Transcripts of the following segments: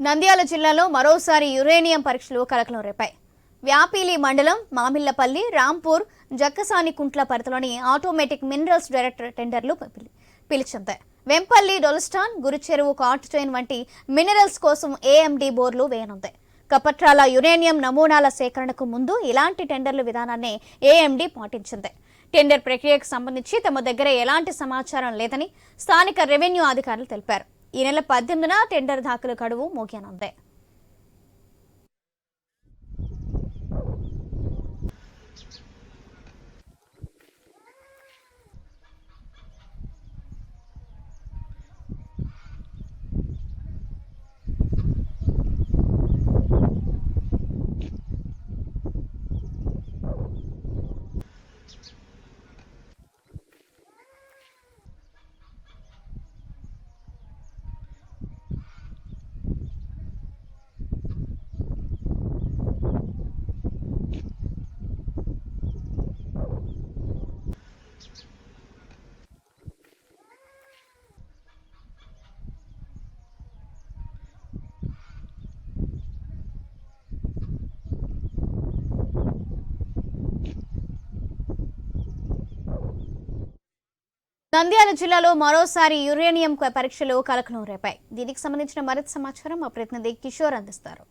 నంద్యాల జిల్లాలో మరోసారి యురేనియం పరీక్షలు కలకలం రేపాయి. వ్యాపిలి మండలం మామిళ్లపల్లి, రాంపూర్, జక్కసానికుంట్ల పరిధిలోని ఆటోమేటిక్ మినరల్స్ డైరెక్టర్ టెండర్లు పిలిచిందాయి. వెంపల్లి, డొలస్టాన్, గురుచెరువు, కాట్చైన్ వంటి మినరల్స్ కోసం ఏఎండి బోర్లు వేయనుంది. కపట్రాల యురేనియం నమూనాల సేకరణకు ముందు ఇలాంటి టెండర్ల విధానాన్ని ఏఎండి పాటించింది. టెండర్ ప్రక్రియకు సంబంధించి తమ దగ్గర ఎలాంటి సమాచారం లేదని స్థానిక రెవెన్యూ అధికారులు తెలిపారు. ఈ నెల 18న టెండర్ దాఖలు గడువు ముగియనుంది. నంద్యాల జిల్లాలో మరోసారి యురేనియం పరీక్షలు కలకలం రేపాయి. దీనికి సంబంధించిన మరింత సమాచారం మా ప్రతినిధి కిషోర్ అందిస్తారు.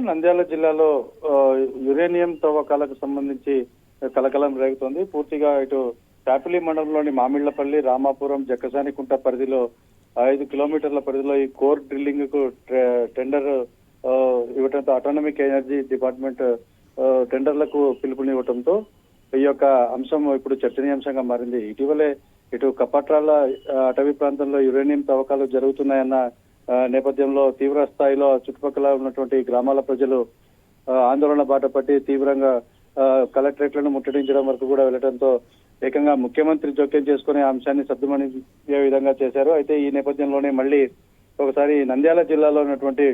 నంద్యాల జిల్లాలో యురేనియం తవ్వకాలకు సంబంధించి కలకలం రేగుతోంది. పూర్తిగా ఇటు చాపిలి మండలంలోని మామిళ్లపల్లి, రామాపురం, జక్కసానికుంట పరిధిలో 5 కిలోమీటర్ల పరిధిలో ఈ కోర్ డ్రిల్లింగ్ కు టెండర్ ఇవ్వడంతో అటానమిక్ ఎనర్జీ డిపార్ట్మెంట్ టెండర్లకు పిలుపునివ్వడంతో ఈ యొక్క అంశం ఇప్పుడు చర్చనీయాంశంగా మారింది. ఇటీవలే ఇటు కపట్రాల అటవీ ప్రాంతంలో యురేనియం తవ్వకాలు జరుగుతున్నాయన్న నేపథ్యంలో తీవ్ర స్థాయిలో చుట్టుపక్కల ఉన్నటువంటి గ్రామాల ప్రజలు ఆందోళన బాట పట్టి తీవ్రంగా కలెక్టరేట్లను ముట్టడించడం వరకు కూడా వెళ్లడంతో ఏకంగా ముఖ్యమంత్రి జోక్యం చేసుకునే అంశాన్ని సద్దుమణిగే విధంగా చేశారు. అయితే ఈ నేపథ్యంలోనే మళ్ళీ ఒకసారి నంద్యాల జిల్లాలో ఉన్నటువంటి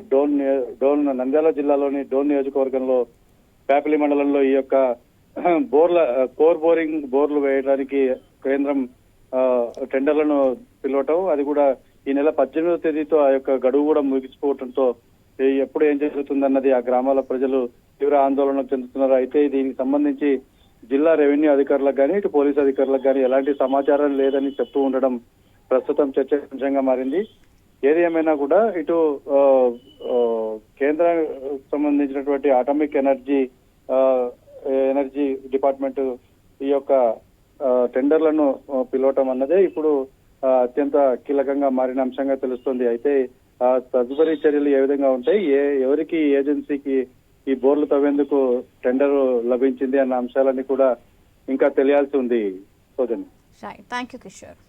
నంద్యాల జిల్లాలోని డోన్ నియోజకవర్గంలో ప్యాపిలి మండలంలో ఈ యొక్క కోర్ బోర్లు వేయడానికి కేంద్రం టెండర్లను పిలవటం, అది కూడా ఈ నెల 18వ తేదీతో ఆ యొక్క గడువు కూడా ముగిసిపోవడంతో ఎప్పుడు ఏం జరుగుతుందన్నది ఆ గ్రామాల ప్రజలు తీవ్ర ఆందోళన చెందుతున్నారు. అయితే దీనికి సంబంధించి జిల్లా రెవెన్యూ అధికారులకు కానీ ఇటు పోలీసు అధికారులకు కానీ ఎలాంటి సమాచారం లేదని చెప్తూ ఉండడం ప్రస్తుతం చర్చనీయాంశంగా మారింది. ఏది ఏమైనా కూడా ఇటు కేంద్రానికి సంబంధించినటువంటి అటామిక్ ఎనర్జీ డిపార్ట్మెంట్ ఈ యొక్క టెండర్లను పిలవటం అన్నదే ఇప్పుడు అత్యంత కీలకంగా మారిన అంశంగా తెలుస్తుంది. అయితే తదుపరి చర్యలు ఏ విధంగా ఉంటాయి, ఎవరికి ఏజెన్సీకి ఈ బోర్లు తవ్వేందుకు టెండర్ లభించింది అన్న అంశాలన్నీ కూడా ఇంకా తెలియాల్సి ఉంది. థాంక్యూ కిషోర్.